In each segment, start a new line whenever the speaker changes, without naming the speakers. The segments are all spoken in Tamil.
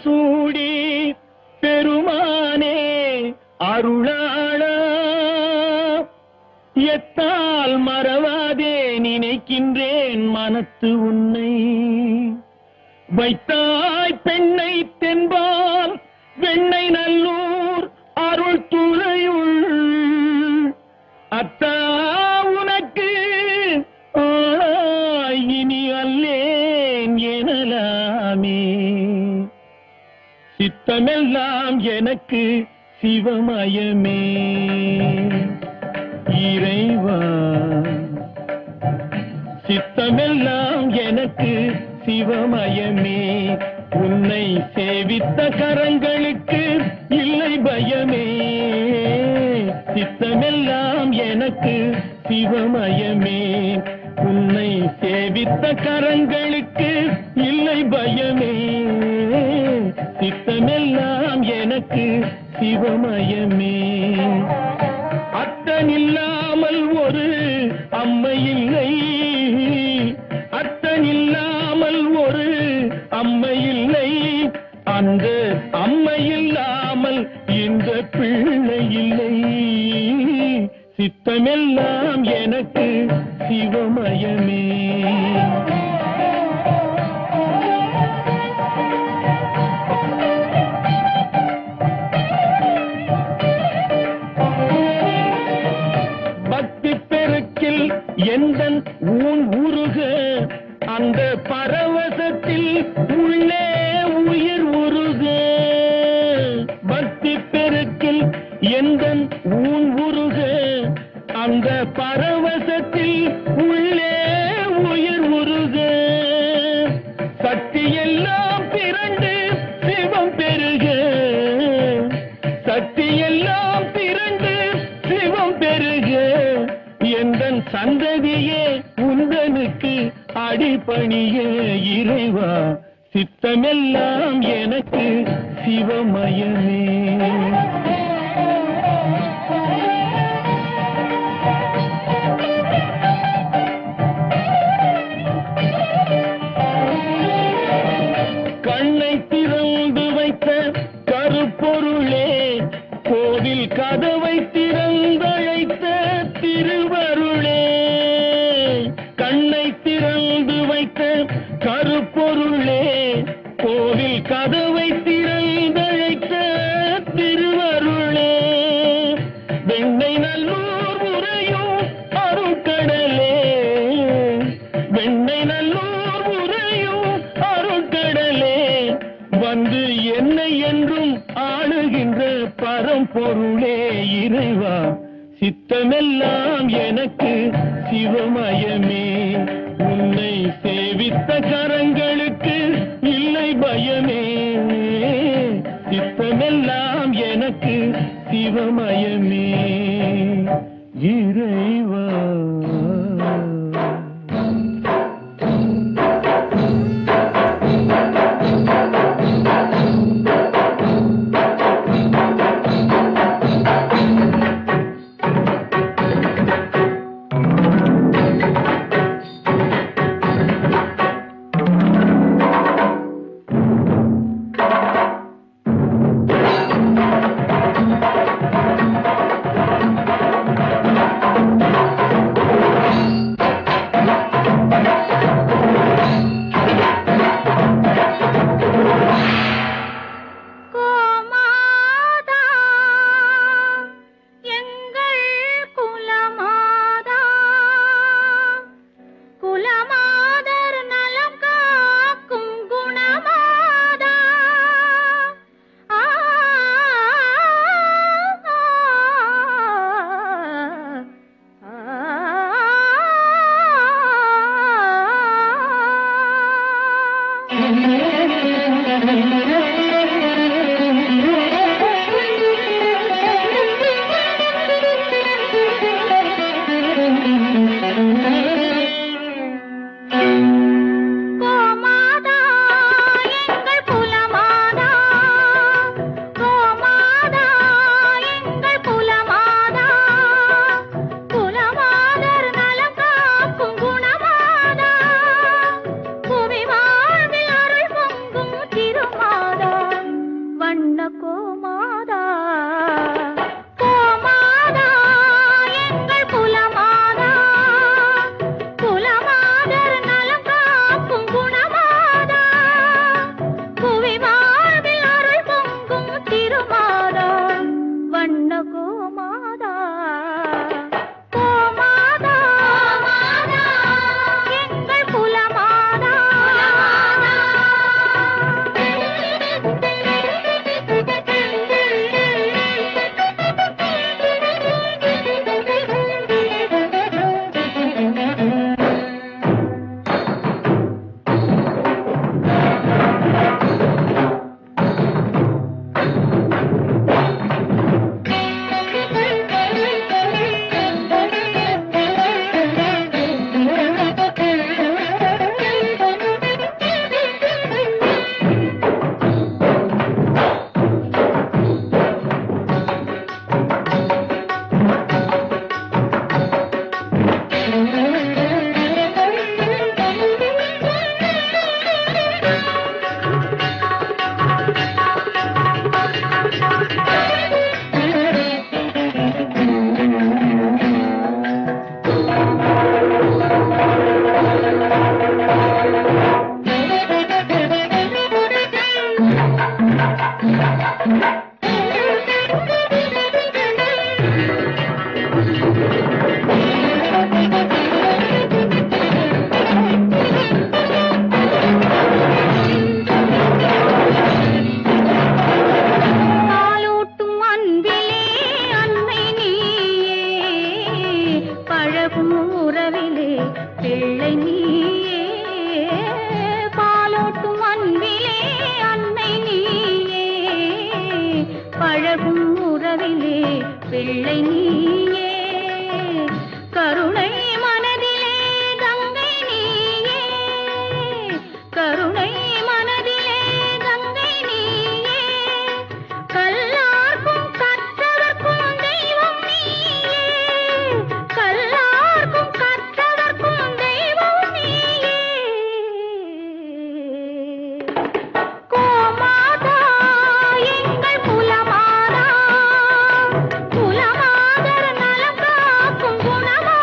சூடி பெருமானே அருளாள எத்தால் மறவாதே நினைக்கின்றேன் மனத்து உன்னை வைத்தாய் பெண்ணை தென்பால் வெண்ணை நல்லூர் அருள் துறையுள் அத்தா உனக்கு இனி அல்லேன் எனலாமே சித்தமெல்லாம் எனக்கு சிவமயமே இறைவா சித்தமெல்லாம் எனக்கு சிவமயமே உன்னை சேவித்த கரங்களுக்கு இல்லை பயமே சித்தமெல்லாம் எனக்கு சிவமயமே உன்னை சேவித்த கரங்களுக்கு இல்லை பயமே சித்தமெல்லாம் எனக்கு சிவமயமே அத்தனில்லாமல் ஒரு அம்மை இல்லை அத்தனில்லாமல் ஒரு அம்மை இல்லை அந்த அம்மை இல்லாமல் இந்த பிள்ளை இல்லை சித்தமெல்லாம் எனக்கு சிவமயமே பக்தி பெருக்கில் எந்தன் ஊன் உருக அந்த பரவசத்தில் உள்ளே உயிர் உருக பக்தி பெருக்கில் எந்தன் ஊன் உருக அந்த பரவசத்தில் உள்ளே உயிர் உருக சக்தி எல்லாம் திரண்டு சிவம் பெருக சக்தி எல்லாம் திரண்டு சிவம் பெருக எந்தன் சந்ததியே உந்தனுக்கு அடிபணிய இறைவா சித்தமெல்லாம் எனக்கு சிவமயமே கண்ணை திறந்து வைத்த கருப்பொருளே கோவில் கதவை திறந்தழைத்த திருவருளே கண்ணை திறந்து வைத்த கருப்பொருளே கோவில் கதவை திறந்தழைத்த திருவருளே வெண்ணை நல்லூர் உரையும் அருட்கடலே வெண்ணை நல்லூர் உரையும் அருட்கடலே வந்து என்னை என்றும் ஆளுகின்ற பரம்பொருளே இறைவா சித்தமெல்லாம் எனக்கு சிவமயமே உன்னை சேவித்த கரங்களுக்கு இல்லை பயமே சித்தமெல்லாம் எனக்கு சிவமயமே இறைவா
கோமாதா கோமாதா எங்கள் குலமாதா குலமாதர் நலம் காக்கும் குணமாதா புவி வாழ்வில் அருள் பொங்கும் திருமாதா வண்ண கோமாதா கோமாதா எங்கள் குலமாதா பாலூட்டும் அன்பிலே அன்னை நீயே பழகும் உறவிலே பிள்ளை நீயே பாலூட்டும் அன்பிலே அன்னை நீயே பழகும் உறவிலே பிள்ளை நீயே கருணை மனதிலே கங்கை நீயே கருணை மனதிலே கங்கை நீயே கல்லார்க்கும் கற்றவர்க்கும் தெய்வம் நீயே கல்லார்க்கும் கற்றவர்க்கும் தெய்வம் நீயே கோமாதா எங்கள் குலமாதா குலமாதர் நலம் காக்கும் குணமாதா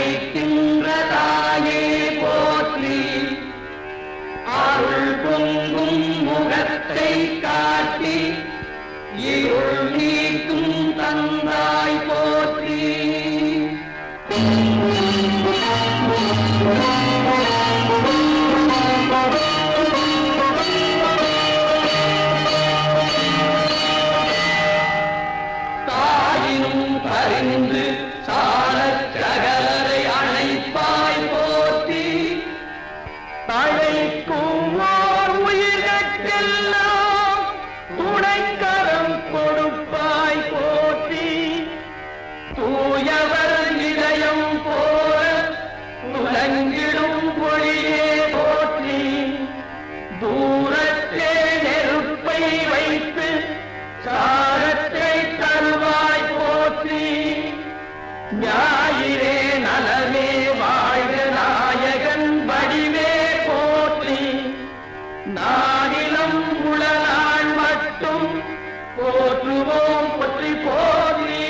அணைக்கின்ற தாயே போற்றி அருள் பொங்கும் முகத்தை காட்டி இருள் நீக்கும் தந்தாய் போற்றி தாயினும் பரிந்து சாலச் சகலரை அணைப்பாய் போற்றி தழைக்கும் ஓர் உயிர்கட்கெல்லாம் துணைக்கரம் கொடுப்பாய் போற்றி தூயவர் இதயம் போல துலங்கிடும் பொழியே போற்றி தூரத்தே நெருப்பை வைத்து சாரத்தை தருவாய் போற்றி ஞாயிறே நலமே வாழ்க நாயகன் வடிவே போற்றி நாடிலம் உளநாள் மட்டும் போற்றுவோம் போற்றி போற்றி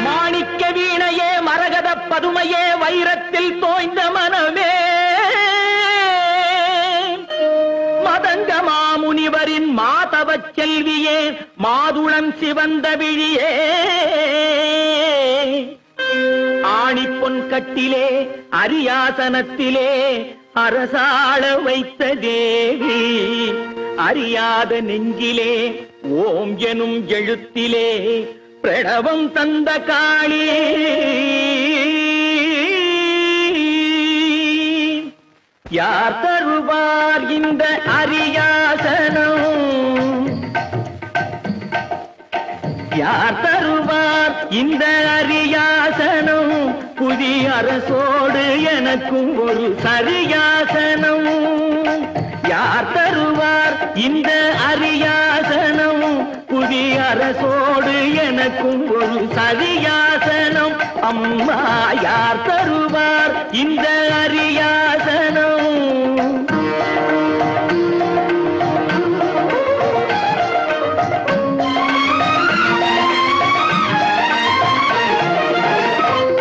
மாணிக்க வீணையே மரகத பதுமையே வைரத்தில் தோய்ந்த மனமே மதங்க மாமுனிவரின் மாதவச் செல்வியே மாதுளம் சிவந்த விழியே ஆணிப்பொன் கட்டிலே அரியாசனத்திலே அரசாள வைத்த தேவி அறியாத நெஞ்சிலே ஓம் எனும் எழுத்திலே பிரணவம் தந்த காளி யார் தருவார் இந்த அரியாசனம் யார் தருவார் இந்த அரியாசனம் புதிய அரசோடு எனக்கும் ஒரு சரியாசனம் யார் தருவார் இந்த அரியாசனம் புதிய அரசோடு எனக்கும் ஒரு சரியாசனம் அம்மா யார் தருவார் இந்த அரியாசனம்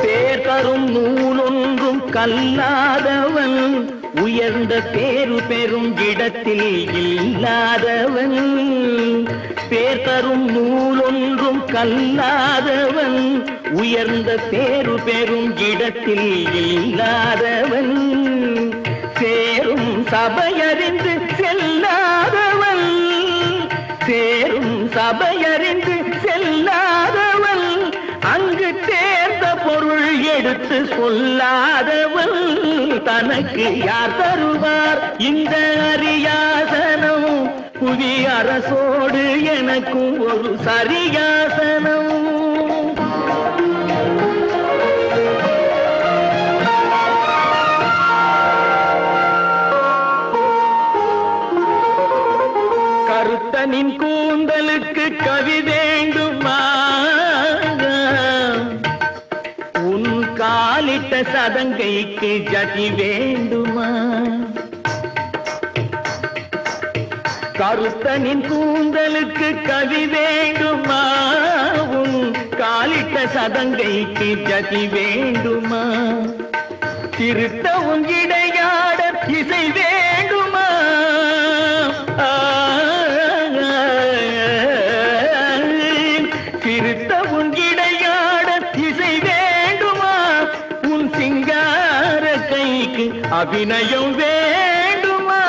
பேர் தரும் நூலொன்றும் கல்லாதவன் உயர்ந்த பேரு பெரும் இடத்தில் இல்லாதவன் பேர் தரும் நூலொன்றும் கல்லாதவன் உயர்ந்த பேரு பெரும் இடத்தில் இல்லாதவன் சேரும் சபையறிந்து செல்லாதவன் சேரும் சபையறிந்து செல்லாதவன் அங்கு தேர்ந்த பொருள் எடுத்து சொல்லாதவன் தனக்கு யார் தருவார் இந்த அரியாசனம் புதிய அரசோடு எனக்கும் ஒரு சரியாசனம் கருத்தனின் கூந்தலுக்கு கவி வேண்டுமா உன் காலிட்ட சதங்கைக்கு ஜதி வேண்டுமா கருத்தனின் கூந்தலுக்கு கவி வேண்டுமா உன் காலிட்ட சதங்கைக்கு ஜதி வேண்டுமா திருத்த உன் இடையாட இசை வேண்டுமா திருத்த உன் இடையாட இசை வேண்டுமா உன் சிங்கார கைக்கு அபிநயம் வேண்டுமா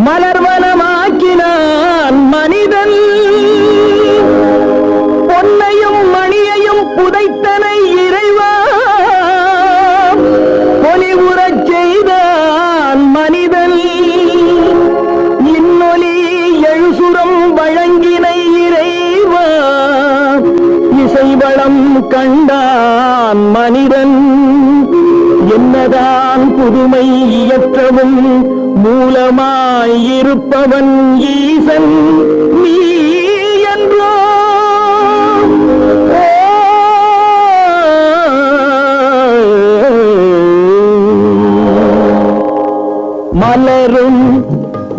மலர்வனமாக்கினான் மனிதன் பொன்னையும் மணியையும் புதைத்தனை இறைவா பொலிவுறச் செய்தான் மனிதன் இன்னொலி எழுசுரம் வழங்கினை இறைவா இசைவளம் கண்டான் மனிதன் என்னதான் புதுமை இயற்றவும் மூலமாயிருப்பவன் ஈசன் நீ என்றோ மலரும்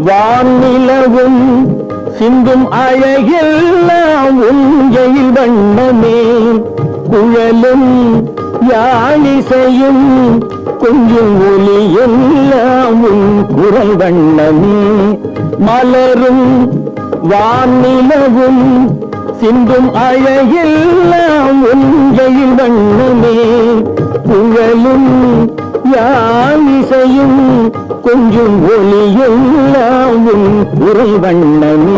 வானிலவும் சிந்தும் அழகெல்லாம் உஞ்சையில் வண்ணமே குழலும் யாழிசையும் கொஞ்சம் ஒலி எல்லாம் உன் குரல் வண்ணமே மலரும் வானிலவும் சிந்தும் அழகெல்லாம் உஞ்சையில் வண்ணமே குழலும் யாழிசையும் கொஞ்சம் ஒலி எல்லாம் உன் குரல் வண்ணமே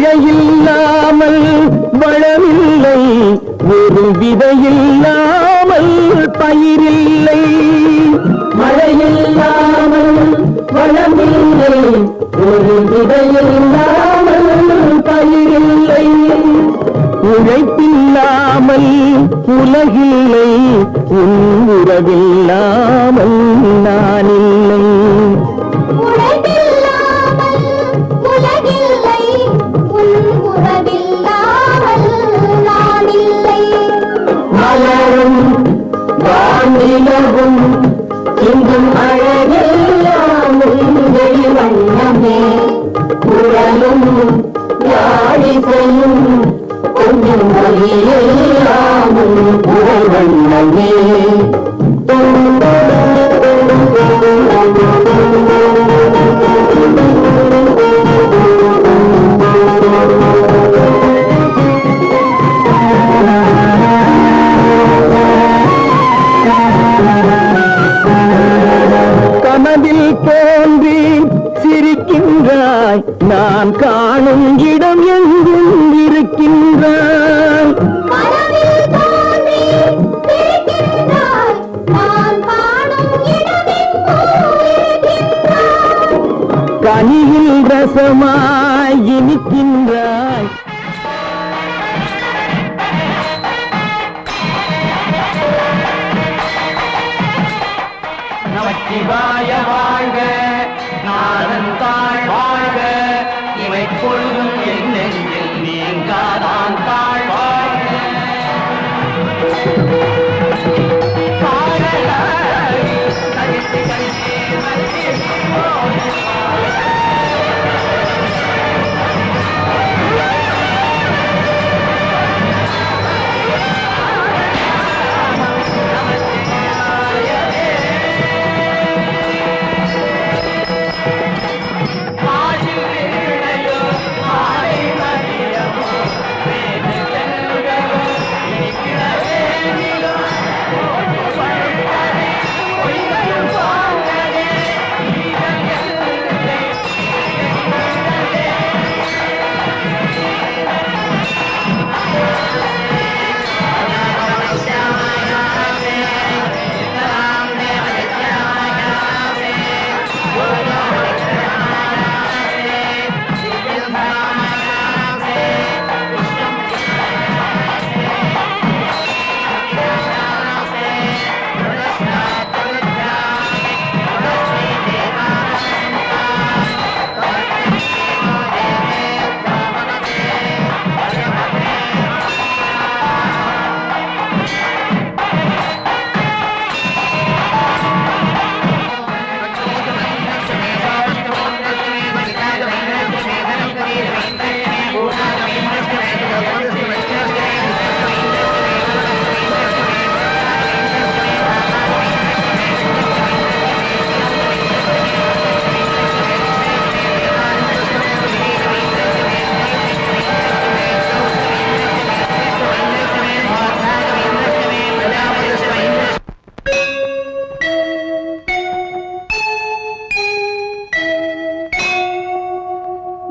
மழையில்லாமல் வளமில்லை ஒரு விதையில்லாமல் பயிரில்லை மழையில்லாமல் வளமில்லை ஒரு விதையில்லாமல் பயிரில்லை உழைப்பில்லாமல் உலகில்லை உன் உறவில்லாமல் நான் இல்லை மலரும் வானிலவும் இங்கும் அழகெல்லாம் உங்கள் வண்ணமே குரலும் யாழிசையும் கொஞ்சம் ஒலியெல்லாம் உங்கள் வண்ணமே கனவில் தோன்றி சிரிக்கின்றாய் நான் காணும் இடம் எங்கும் இருக்கின்றாய் கனியில் ரசமாய் இனிக்கின்றாய்
நமச்சிவாய வாழ்க நாதந்தாள் வாழ்க இவை பொழுதும் என் நெஞ்சில் நீங்காதான் தாழ் வாழ்க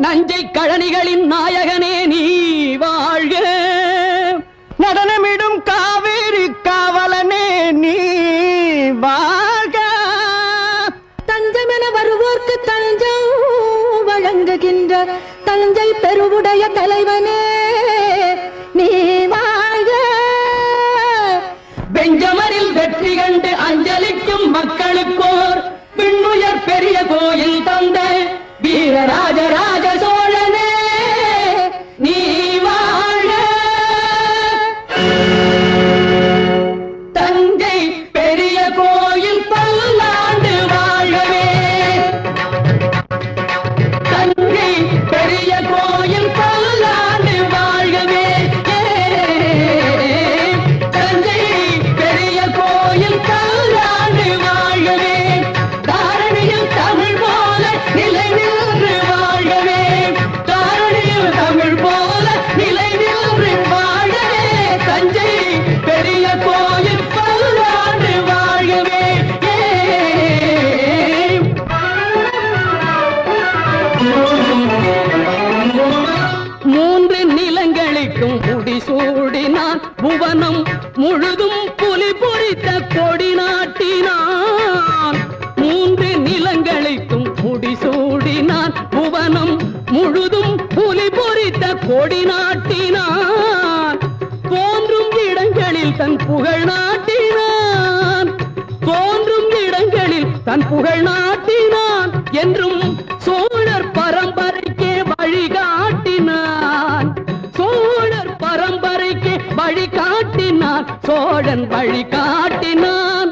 நஞ்சை கழனிகளின் நாயகனே நீ வாழ்க, நடனமிடும் காவேரி காவலனே நீ வாழ்க.
தஞ்சமென வருவோர்க்கு தஞ்சம் வழங்குகின்ற தஞ்சை பெருவுடைய தலைவனே நீ வாழ்க.
பெஞ்சமரில் வெற்றி கண்டு அஞ்சலிக்கும் மக்களுக்கோர் விண்ணுயர் பெரிய கோயில் தந்த வீரராஜராஜ சோழனே நீ வாழ்க. தஞ்சை பெரிய கோயில் பல்லாண்டு வாழ்கவே, தஞ்சை பெரிய கோயில் பல்லாண்டு வாழ்கவே, தஞ்சை பெரிய கோயில் பல்லாண்டு வாழ்கவே, தாரணியில் தமிழ் போல நிலை நின்று வாழ்கவே, தாரணியில் தமிழ் போல நிலை நின்று வாழ்கவே, தஞ்சை பெரிய கோயில் பல்லாண்டு வாழ்கவே. மூன்று நிலங்களுக்கும் முடிசூடினான், புவனம் முழுதும் புலி பொறித்த கொடி நாட்டினான். மூன்று நிலங்களுக்கும் முடிசூடினான், புவனம் முழுதும் புலி பொறித்த கொடி நாட்டினான். தோன்றும் இடங்களில் தன் புகழ் நாட்டினான், தோன்றும் இடங்களில் தன் புகழ் நாட்டினான். என்றும் சோழர் பரம்பரைக்கே வழிகாட்டினான், சோழர் பரம்பரைக்கு வழிகாட்டினான், சோழன் வழிகாட்டினான்.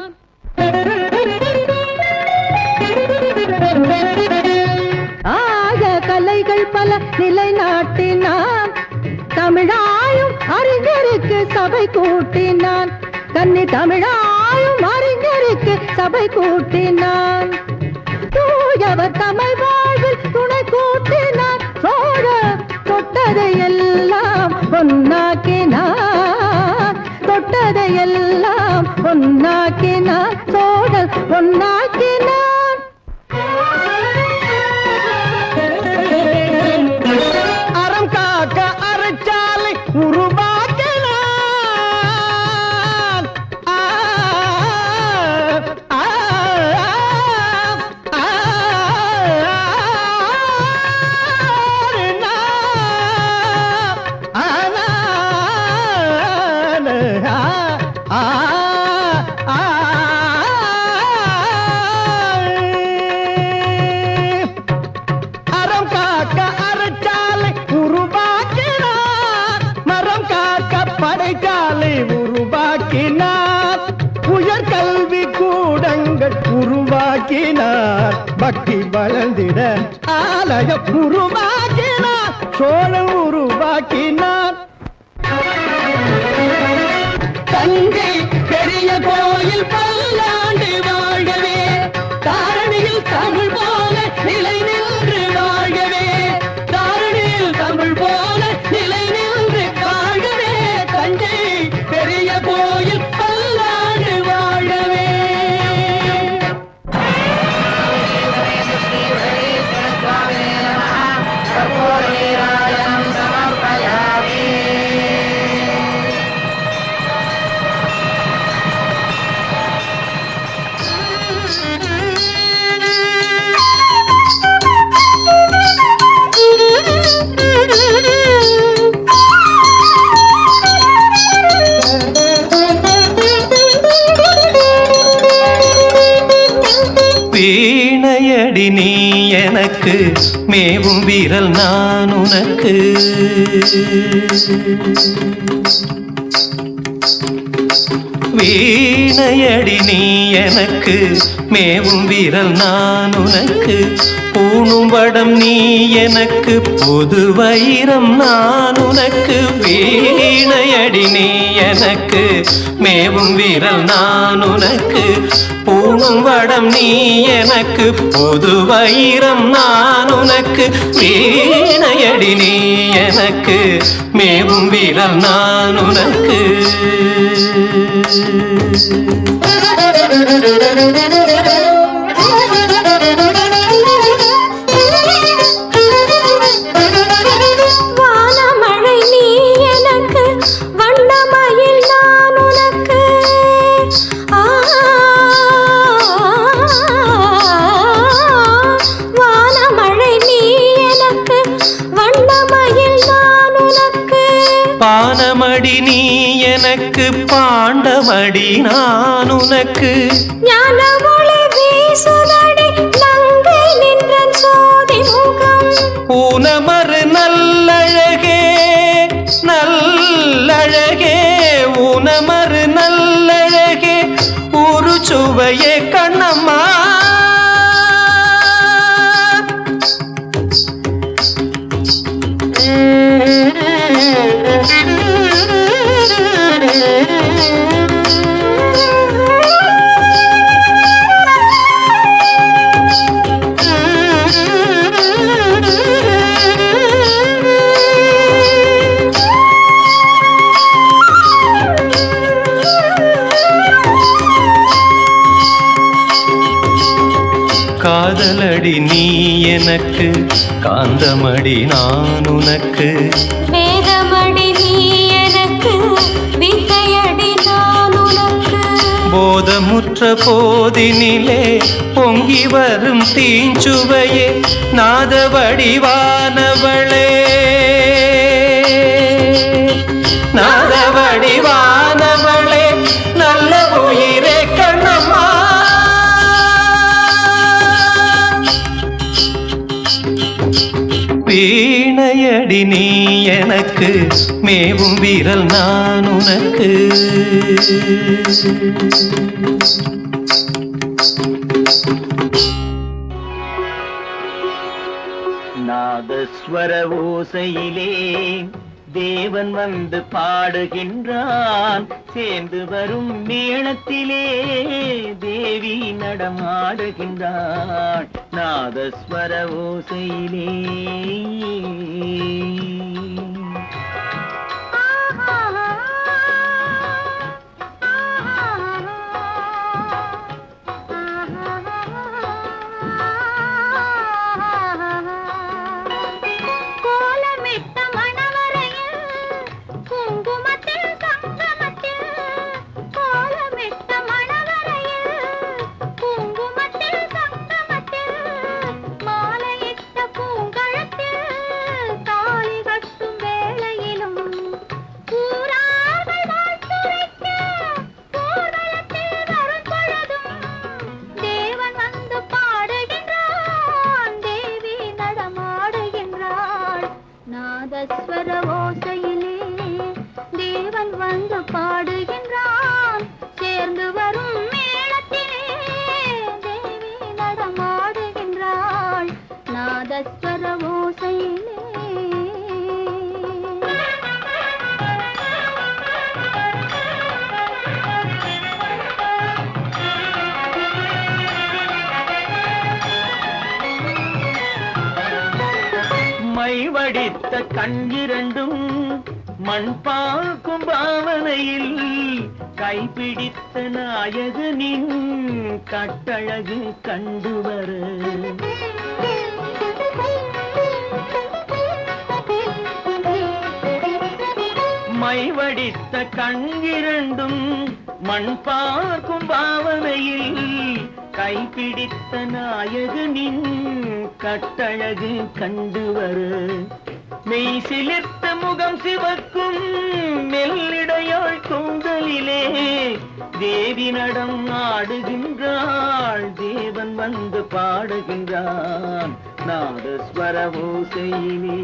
ஆக கலைகள் பல நிலைநாட்டினான், தமிழாயும் அறிஞருக்கு சபை கூட்டினான், தன்னை தமிழாயும் அறிஞருக்கு சபை கூட்டினான். தூயவர் தமிழ் வாழ்வில் துணை கூட்டினான், சோழ தொட்டதையெல்லாம் பொன்னாக்கினான், தொட்டதையெல்லாம் பொன்னாக்கினான், சோழல் பொன்னாக்கினான்.
அறம் காக்க அறச்சாலை உருவாக்கினான். அறம் காக்க அறச்சாலை உருவாக்கினார், மரம் காக்க படைச்சாலை உருவாக்கினார், உயர்கல்வி கூடங்கள் உருவாக்கினார், பக்தி வளர்ந்திட ஆலயம் உருவாக்கினார், சோழன் உருவாக்கினார். தஞ்சை பெரிய கோயில் பல்லாண்டு வாழ்கவே, தாரணியில் தமிழ் போல நிலை நின்று வாழ்கவே, தாரணியில் தமிழ் போல நிலை நின்று வாழ்கவே, தஞ்சை பெரிய கோயில் பல்லாண்டு வாழ்கவே.
வீணையடி நீ எனக்கு, மேவும் வீரல் நான் உனக்கு. வீணையடி நீ எனக்கு, மேவும் வீரல் நான் உனக்கு. பூணும் வடம் நீ எனக்கு, பொது வைரம் நான் உனக்கு. வீணையடி நீ எனக்கு, மேவும் வீரல் நான் உனக்கு. பூணும் வடம் நீ எனக்கு, பொது வைரம் நான் உனக்கு. வீணையடி நீ எனக்கு, மேவும் வீரல் நான் உனக்கு.
பானமடி நீ எனக்கு பாண்டமடி நான் உனக்கு
ஞான ஒளி வீசுதடி நங்கை நின்றன் சோதி முகம்
ஊனமறு நல்லழகே நல்லழகே ஊனமறு நல்லழகே ஒரு சுவையே கண்ணம்மா காதலடி நீ எனக்கு காந்தமடி நான் உனக்கு
வேதமடி நீ எனக்கு வித்தையடி நான் உனக்கு
போதமுற்ற போதினிலே பொங்கி வரும் தீஞ்சுவையே நாத வடிவானவளே நாத வடிவானவளே நல்ல உயிரே கண்ணம்மா வீணையடி நீ எனக்கு மேவும் வீரல் நான் உனக்கு
நாதஸ்வர ஓசையிலே தேவன் வந்து பாடுகின்றான் சேர்ந்து வரும் மேளத்திலே தேவி நடமாடுகின்றாள் நாதஸ்வர ஓசையிலே
நாதஸ்வர ஓசையிலே தேவன் வந்து பாடுகின்றான் சேர்ந்து வரும் மேளத்திலே தேவி நடமாடுகின்றாள் நாதஸ்வர ஓசையிலே
மைவடித்த கண்ணிரண்டும் மண் பார்க்கும் பாவனையில் கைப்பிடித்த நாயகனின் கட்டழகு கண்டுவர மைவடித்த கண்ணிரண்டும் மண் பார்க்கும் பாவனையில் கைப்பிடித்த நாயகனின் கட்டழகு கண்டுவர மெய் சிலிர்த்த முகம் சிவக்கும் மெல்லிடையாள் கூந்தலிலே தேவி நடம் ஆடுகின்றாள் தேவன் வந்து பாடுகின்றான் நாதஸ்வர ஓசையிலே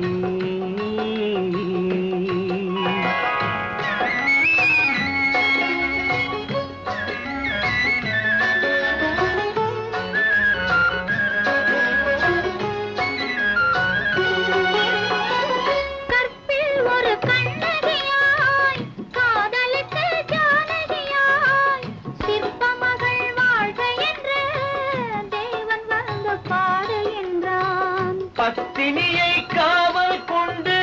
பத்தினியை காவல் கொண்டு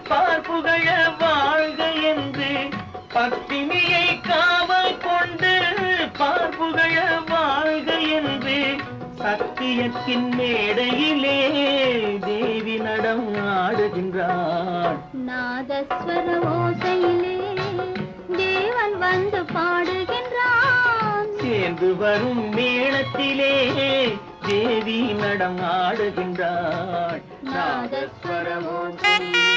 பார்ப்புகழ வாழ்க என்று பத்தினியை காவல் கொண்டு பார்ப்புகழ வாழ்க என்று சத்தியத்தின் மேடையிலே தேவி நடம் ஆடுகின்றாள்
நாதஸ்வர ஓசையிலே தேவன் வந்து பாடுகின்றான்
சேர்ந்து வரும் மேளத்திலே தேவி நடம் ஆடுகின்றாள் நாதஸ்வர ஓசையிலே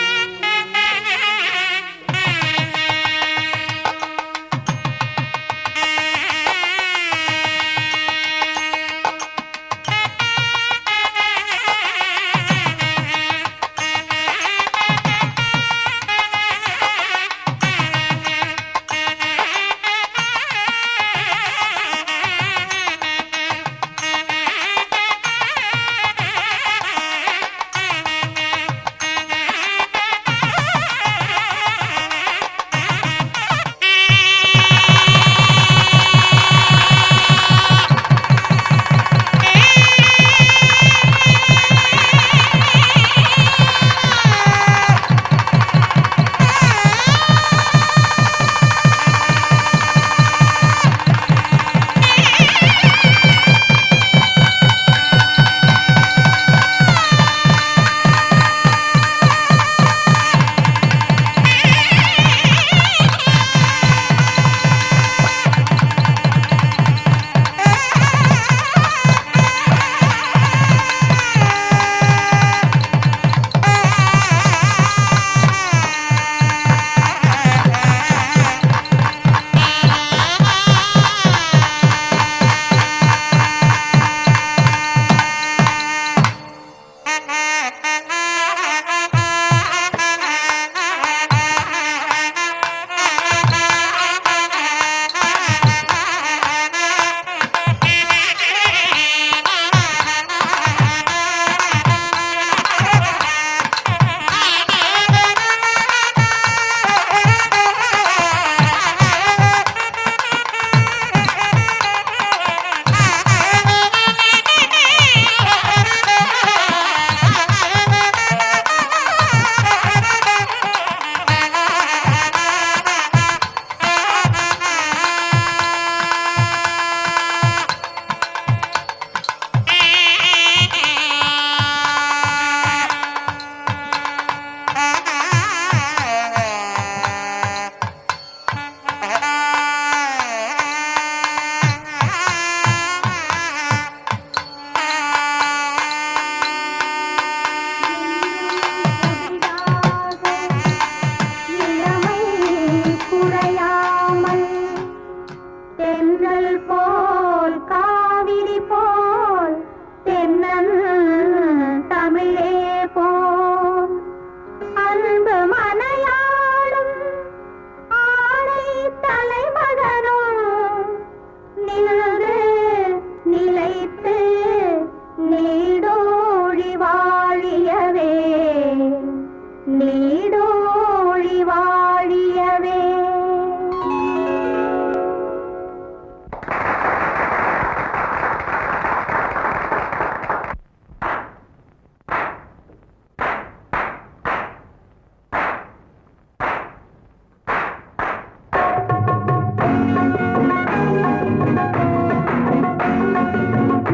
நீடோழி வாழியவே.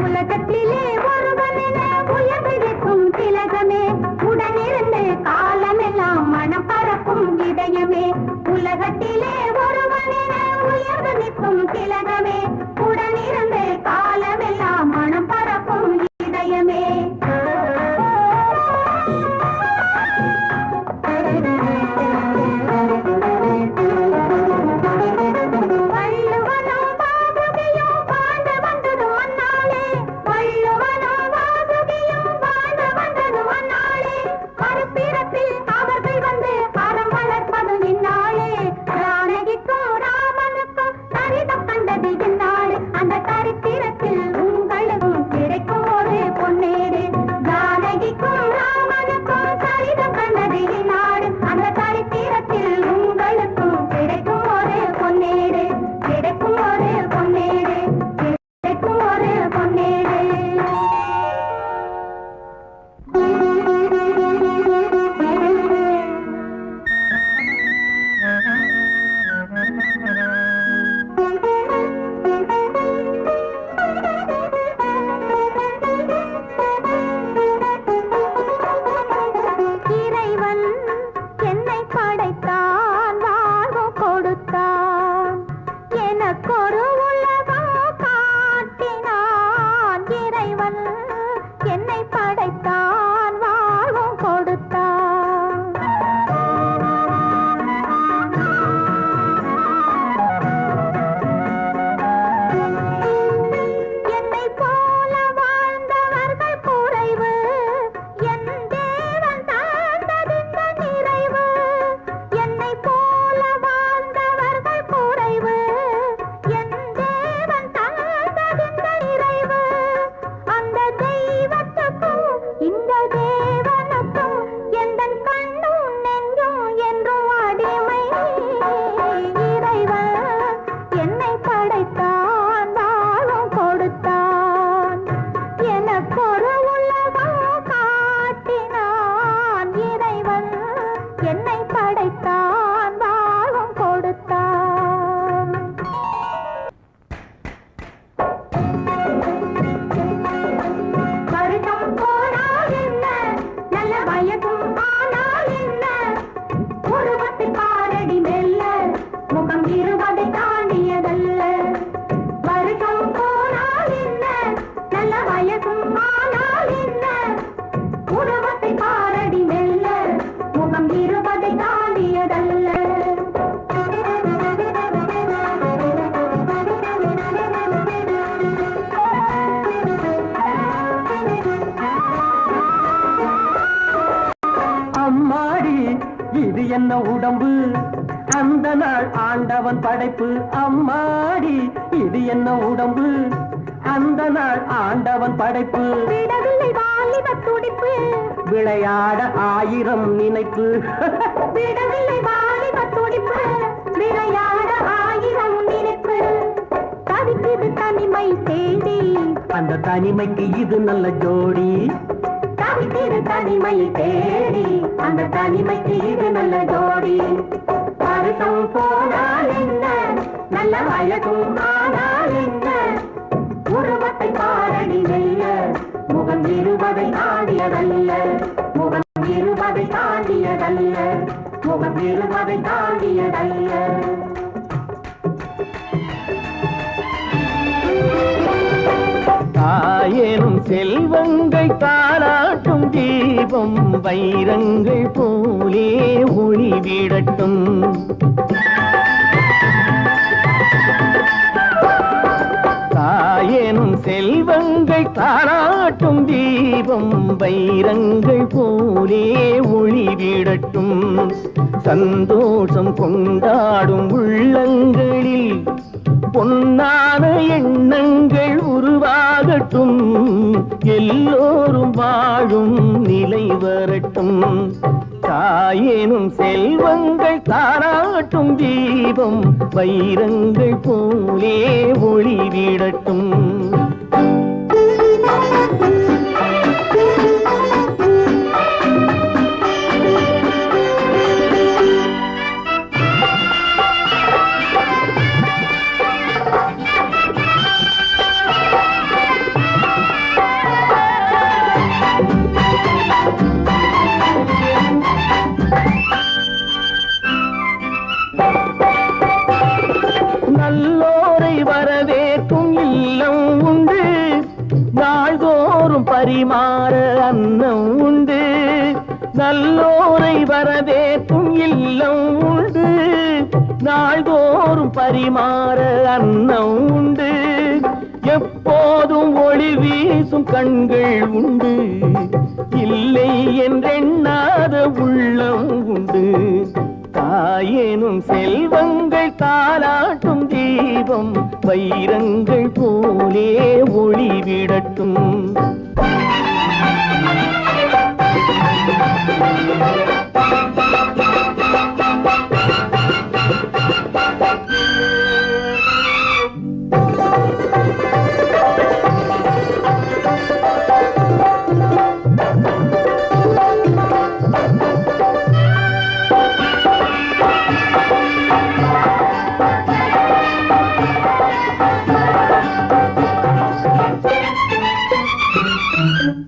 உலகத்திலே ஒருவனென உயர்ந்து நிற்கும் திலகமே, உடனிருந்து காலமெல்லாம் மனம் பரப்பும் இதயமே. வள்ளுவனும் வாசுகியும் வாழ்ந்து வந்தது மன்னாளே, வள்ளுவனும் வாசுகியும் வாழ்ந்து வந்தது மன்னாளே. மறுபிறப்பில் அவர்கள் வந்து அறம் வளர்ப்பது இந்நாளே. ஜானகிக்கும் ராமனுக்கும் சரிதம் கண்டது இந்நாள். அந்த சரித்திரத்தில் உங்களுக்கும் கிடைக்கும் ஒரு பொன்னேடு. ஜானகிக்கும் ராமனுக்கும் சரிதம் கண்டது இந்நாள். அந்த சரித்திரத்தில் உங்களுக்கும் கிடைக்கும் ஒரு பொன்னேடு. கிடைக்கும் ஒரு பொன்னேடு. கிடைக்கும் ஒரு பொன்னேடு. இறைவன் என்னை படைத்தான், வாழ்வு கொடுத்தான், எனக்கொரு உலகம் காட்டினான். இறைவன் என்னை படைத்தான், வாழ்வு கொடுத்தான். என்னை போல வாழ்ந்தவர்கள் குறைவு, என் தேவன் தாழ்ந்ததிந்த நிறைவு. என்னை போல வாழ்ந்தவர்கள் குறைவு, என் தேவன் தாழ்ந்ததிந்த நிறைவு. அந்த தெய்வத்துக்கும் இந்த தேவனுக்கும் எந்தன் கண்ணும் நெஞ்சும் என்றும் அடிமை. இறைவன் என்னை படைத்தான், வாழும் கொடுத்தான், எனக்கொரு உலகம் காட்டினான். இறைவன் என்னை படைத்தான், வாழும் கொடுத்தான். வருடம் போனால் என்ன, நல்ல வயதும் ஆனால் என்ன, உருவத்தை பாரடி மெல்ல, முகம் 20 தாண்டியதல்ல. வருடம் போனால் என்ன, நல்ல வயதும் ஆனால் என்ன, உருவத்தை பாரடி மெல்ல, முகம் 20 தாண்டியதல்ல.
அம்மாடி இது என்ன உடம்பு, அந்த நாள் ஆண்டவன் படைப்பு. அம்மாடி இது என்ன உடம்பு, அந்த நாள் ஆண்டவன் படைப்பு.
விடவில்லை வாலிப துடிப்பு,
விளையாட 1000 நினைப்பு.
விடவில்லை வாலிப துடிப்பு, விளையாட 1000 நினைப்பு. தவிக்குது தனிமை தேடி,
அந்த தனிமைக்கு இது நல்ல ஜோடி.
தவிக்குது தனிமை தேடி, அந்த தனிமைக்கு இது நல்ல ஜோடி. வருஷம் போனால் என்ன, நல்ல வயதும் ஆனால் என்ன, உருவத்தை பாரடி வெல்ல, முகம் 20 தாண்டியதல்ல. முகம் 20 தாண்டியதல்ல. முகம் 20 தாண்டியதல்ல.
தாயேனும் செல்வங்கள் தாராட்டும் தீபம் வைரங்கள் போலே ஒளி விடட்டும். தாயேனும் செல்வங்கள் தாராட்டும் தீபம் வைரங்கள் போலே ஒளி விடட்டும். சந்தோஷம் கொண்டாடும் உள்ளங்களில் பொன்னான எண்ணங்கள் உருவாகட்டும். எல்லோரும் வாழும் நிலை வரட்டும். தாயேனும் செல்வங்கள் தாராட்டும் தீபம் வைரங்கள் போலே ஒளி விடட்டும். நல்லோரை வரவேற்கும் இல்லம் உண்டு, நாள்தோறும் பரிமாற அன்னம் உண்டு. நல்லோரை வரவேற்கும் இல்லம் உண்டு, நாள்தோறும் பரிமாற அன்னம் உண்டு. எப்போதும் ஒளி வீசும் கண்கள் உண்டு, இல்லை என்றெண்ணாத உள்ளம் உண்டு. தாயேனும் செல்வங்கள் தாலாட்டும் தீபம் வைரங்கள் போலே ஒளி விடட்டும்.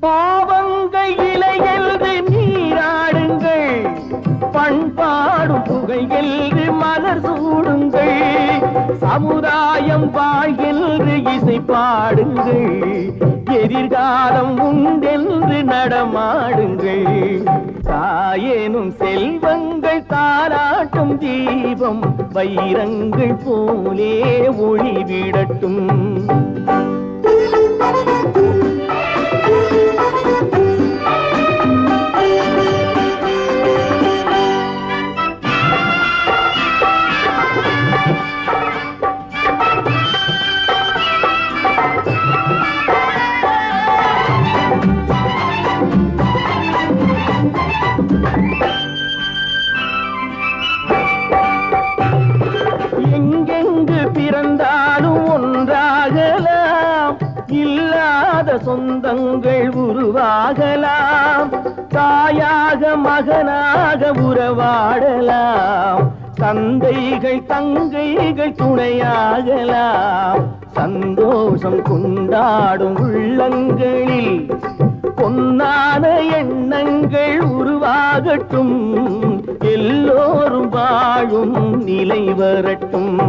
பாவங்கள் இலையென்று நீராடுங்கள், பண்பாடும் புகையென்று மலர் சூடுங்கள். சமுதாயம் வாழ்கின்ற இசை பாடுங்கள், எதிர்காலம் உண்டென்று நடமாடுங்கள். தாயேனும் செல்வங்கள் தாலாட்டும் தீபம் வைரங்கள் போலே ஒளி விடட்டும். எங்கெங்கு பிறந்தாலும் ஒன்றாகலாம், இல்லாத சொந்தங்கள் உருவாகலாம். தாயாக மகனாக உறவாடலாம், தந்தைகள் தங்கைகள் துணையாகலாம். சந்தோஷம் கொண்டாடும் உள்ளங்களில் பொன்னான எண்ணங்கள் உருவாகட்டும், எல்லோரும் வாழும் நிலை வரட்டும்.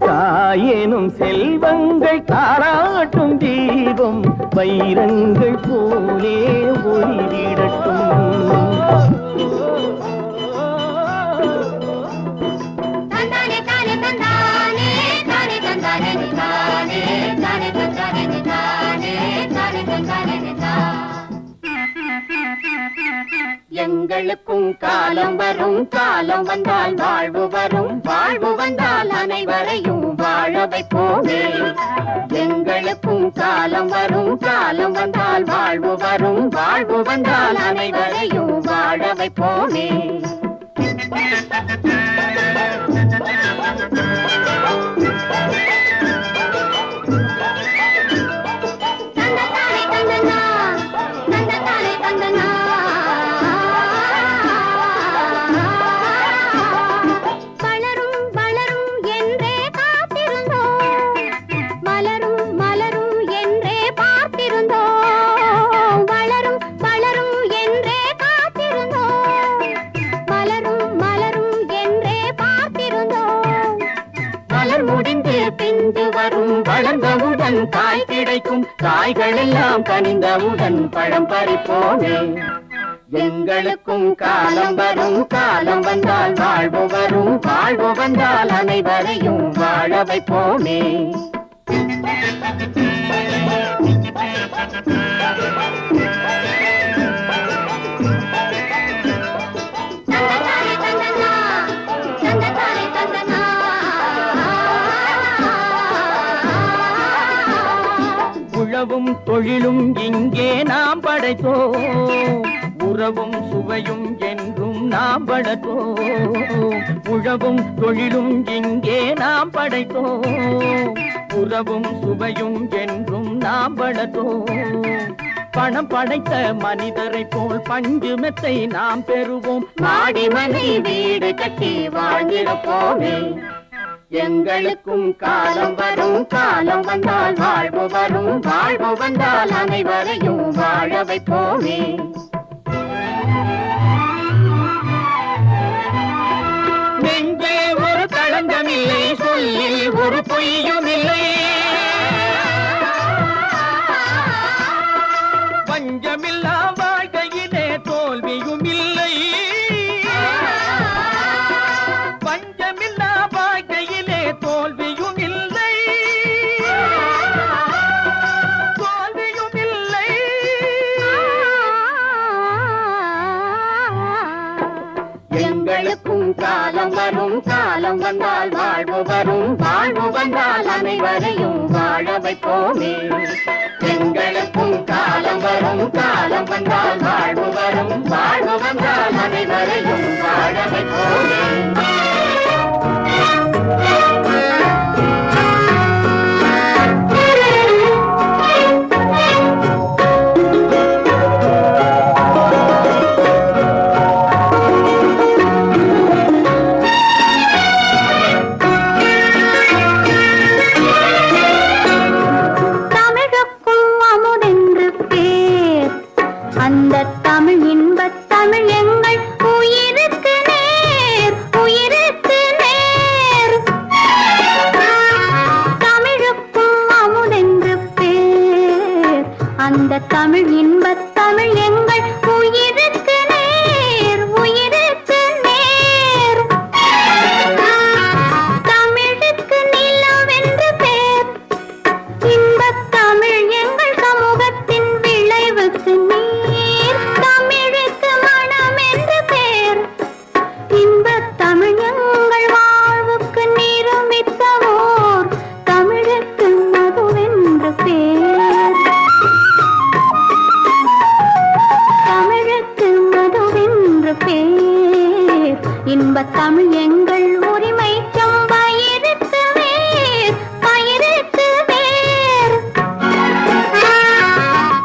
தாயேனும் செல்வங்கள் தாராட்டும் தீபம் வைரங்கள் போலே ஒளிவிடட்டும்.
எங்களுக்கும் காலம் வரும், காலம் வந்தால் வாழ்வு வரும், வாழ்வு வந்தால் அனைவரையும் வாழ வைப்போமே. எங்களுக்கும் காலம் வரும், காலம் வந்தால் வாழ்வு வரும், வாழ்வு வந்தால் அனைவரையும் வாழ வைப்போமே. பிந்து வரும் வளர்ந்தவுடன் காய் கிடைக்கும், காய்கள் எல்லாம் கனிந்தவுடன் பழம் பறிப்போமே. எங்களுக்கும் காலம் வரும், காலம் வந்தால் வாழ்வு வரும், வாழ்வு வந்தால் அனைவரையும் வாழ வைப்போமே. உழவும் தொழிலும் இங்கே நாம் படைத்தோம்,
உறவும் சுவையும் என்றும் நாம் வளர்த்தோம் உழவும் தொழிலும் இங்கே நாம் படைத்தோம் உறவும் சுவையும் என்றும் நாம் வளர்த்தோம் பணம் படைத்த மனிதரை போல் பஞ்சு மெத்தை நாம் பெறுவோம்
மாடி மனை வீடு கட்டி வாழ்ந்திருப்போமே எங்களுக்கும் காலம் வரும் காலம் வந்தால் வாழ்வு வரும் வாழ்வு வந்தால் அனைவரையும் வாழ வைப்போமே
நெஞ்சே ஒரு களங்கமில்லை சொல்லில் ஒரு பொய்யும் இல்லை பஞ்சமில்லா வாழ்க்கையிலே தோல்வியும் இல்லை பஞ்சமில்லா வாழ்க்கையிலே தோல்வியும் இல்லை தோல்வியும் இல்லை
எங்களுக்கும் காலம் வரும் காலம் வந்தால் வாழ்வு வரும் வாழ்வு வந்தால் அனைவரையும் வாழ வைப்போமே எங்களுக்கும் காலம் வரும் காலம் வந்தால் வாழ்வு வரும் வாழ்வு வந்தால் அனைவரையும் வாழ வைப்போமே தமிழ் இன்பத் தமிழ் எங்கள் உயிருக்கு நேர் உயிருக்கு நேர் தமிழுக்கு நிலவென்று பேர் இன்பத் தமிழ் எங்கள் சமூகத்தின் விளைவுக்கு நீர் தமிழுக்கு மனம் என்று பேர் இன்பத் தமிழ் எங்கள் வாழ்வுக்கு நிரூபித்தவோர் தமிழுக்கு மதுவென்று பேர் இன்பத் தமிழ் எங்கள் உரிமை பயிருக்கு வேர் பயிருக்கு வேர்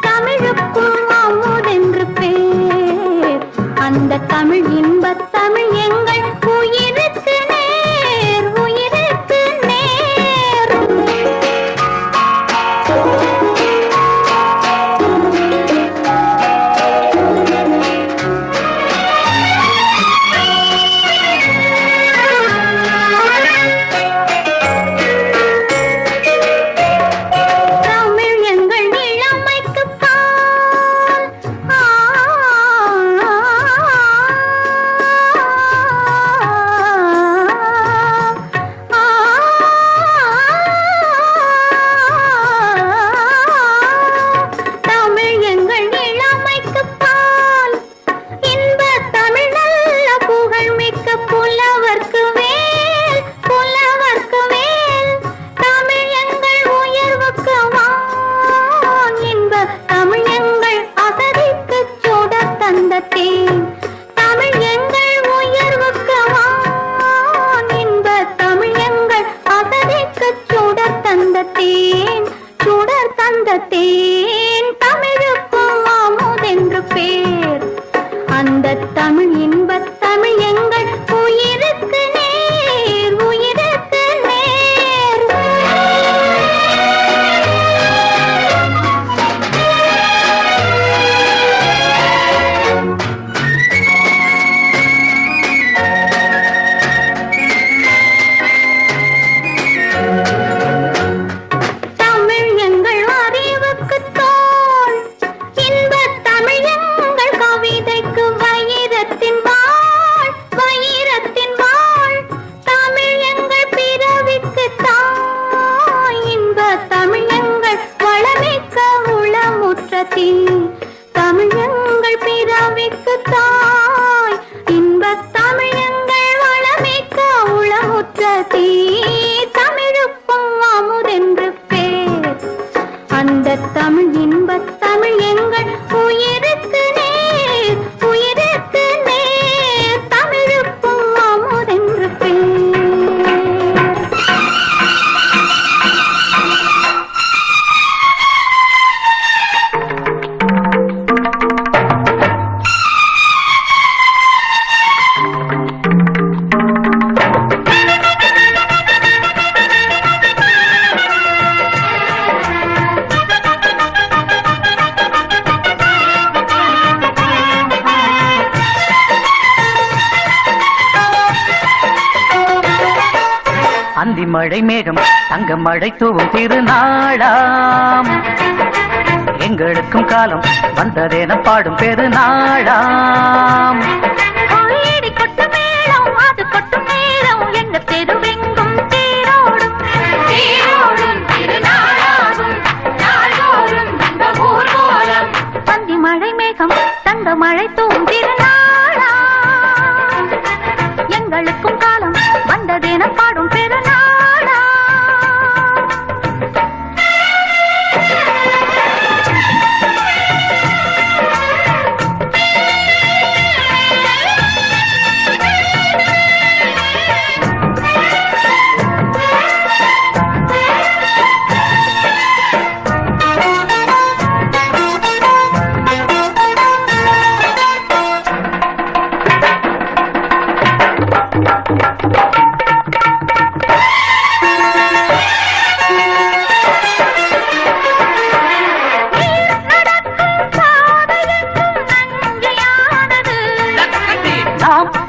தமிழுக்கும் அமுதென்று பேர் அந்த தமிழ் இன்பத் தமிழ் எங்கள் உயிருக்கு நேர் உயிருக்கு நேர் தமிழ் இன்பத் தமிழ் எங்கள் உயிருக்கு நேர் உயிருக்கு நேர் தமிழ் எங்கள் அறிவுக்கு தோல் இன்பத் தமிழ் எங்கள் கவிதைக்கு வைரத்தின் வாழ் வைரத்தின் வாழ்
அந்தி மழை மேகம் தங்க மழை தூவும் திருநாளாம் எங்களுக்கும் காலம் வந்ததென பாடும் பெருநாளாம்
கோயிடி கொட்டு மேளம் அது கொட்டும் நேரம் எங்க தெருவெங்கும் தேரோடும் தேரோடும் திருநாளாகும் நாள்தோறும் இந்த ஊர்வலம் அந்தி மழை மேகம் தங்க மழை தூவும் திருநாளா எங்களுக்கும் காலம் வந்ததென பாடும் பெருநாளா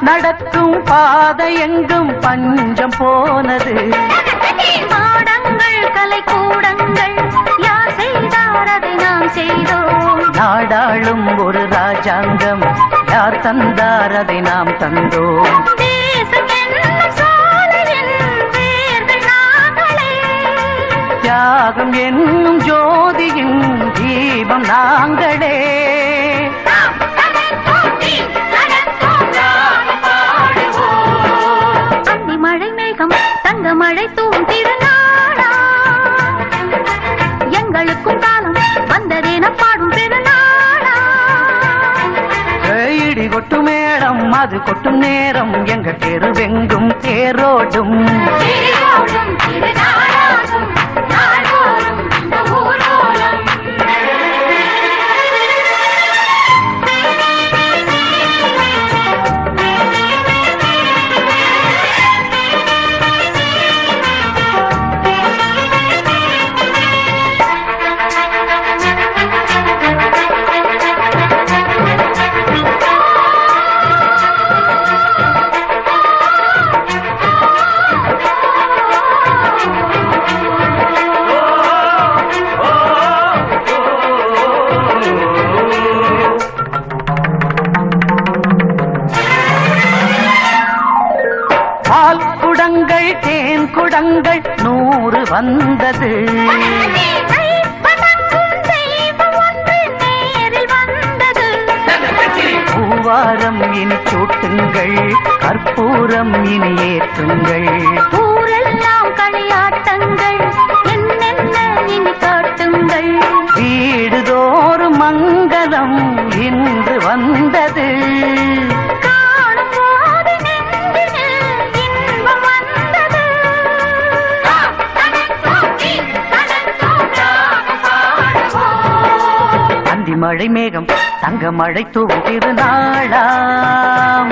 நடக்கும் பாதை எங்கும் பஞ்சம் போனது
மாடங்கள் கலை கூடங்கள் யார் செய்தார் அதை நாம் செய்தோம்
நாடாளும் ஒரு ராஜாங்கம் யார் தந்தார் அதை நாம் தந்தோம்
தேசம் என்னும் சோலையின் வேர்கள் நாங்களே
தியாகம் என்னும் ஜோதியின் தீபம் நாங்களே
அந்தி மழை மேகம் தங்க மழை தூவும் திருநாளா எங்களுக்கும் காலம் வந்ததென பாடும் பெருநாளா
இடி கொட்டும் மேளம் அது கொட்டும் நேரம் எங்க தெருவெங்கும் தேரோடும்
தேரோடும் திருநாளாகும் நாள்தோறும் இந்த ஊர்வலம்
பால் குடங்கள் தேன் குடங்கள் 100 வந்தது பூவாரம் இனி சூட்டுங்கள் கற்பூரம் இனி ஏற்றுங்கள்
ஊரெல்லாம் களியாட்டங்கள் என்னென்ன இனி காட்டுங்கள்
வீடுதோறும் மங்களம் இன்று வந்தது
காணும் போது நெஞ்சினில் இன்பம் வந்தது
அந்தி மழை மேகம் தங்க மழை தூவும் திருநாளாம்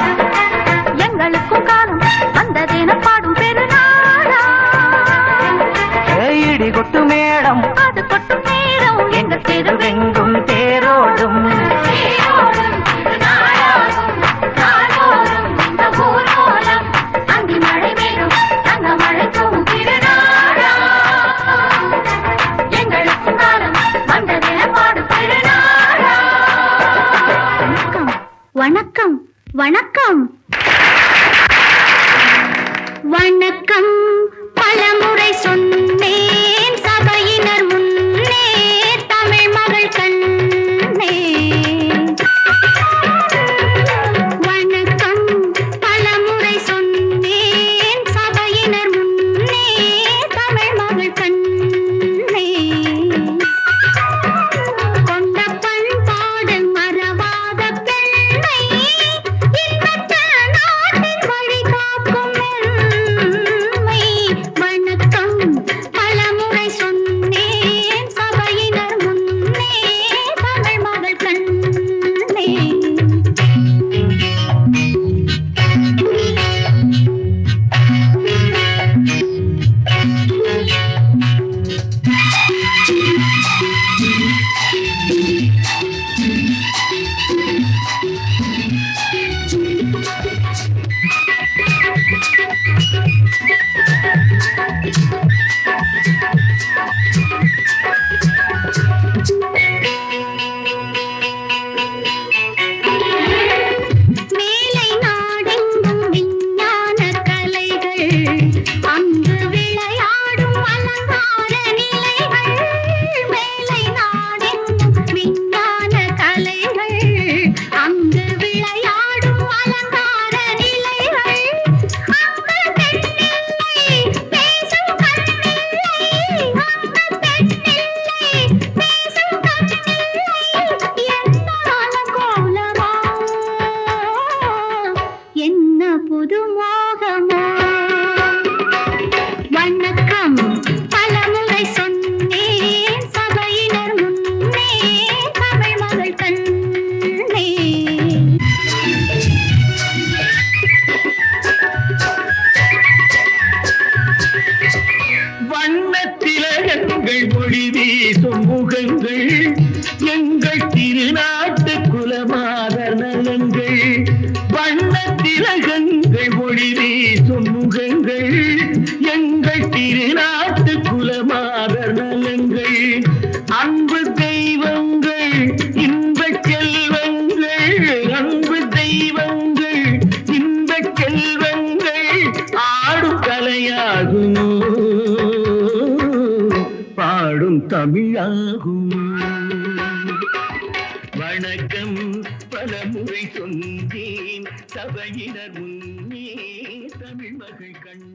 எங்களுக்கும் காலம் வந்ததென பாடும் பெருநாளா
இடி கொட்டு மேடம்
அது கொட்டும் நேரம் எங்க
தெருவெங்கும் தேரோடும்
தேரோடும் திருநாளாகும் நாள்தோறும் இந்த ஊர்வலம் அந்தி மழை மேகம் தங்க மழை தூவும் திருநாளா எங்களுக்கும் காலம் வந்ததென பாடும் பெருநாளா வணக்கம் வணக்கம் வணக்கம் பலமுறை சொன்னேன் சபையினர் முன்னே தமிழ் மகள் கண்ணே வணக்கம் பலமுறை சொன்னேன் சபையினர் முன்னே தமிழ் மகள் கண்ணே கொண்ட பண்பாடு மறவாத பெண்ணை இன்பத்த நாட்டின் வழி காக்கும் எம்மை. வணக்கம் பல புது மோகமோ வணக்கம் பலமுறை சொன்னேன் சபையினர் முன்னே தமிழ் மகள் கண்ணே
வண்ணத்திலகங்கள் ஒளி வீசும் முகங்கள் எங்கள் திருநாட்டு குலமாதர் நலங்கள் வண்ணத்திலகங்கள் ஒளி வீசும் முகங்கள் எங்கள் திருநாட்டு குலமாதர் நலங்கள் அன்பு தெய்வங்கள் இன்பச் செல்வங்கள் அன்பு தெய்வங்கள் இன்பச் செல்வங்கள் ஆடும் கலையாகுமோ பாடும் தமிழாகும் வணக்கம் பலமுறை சொன்னேன் சபையினர் முன்னே தமிழ் மகள் கண்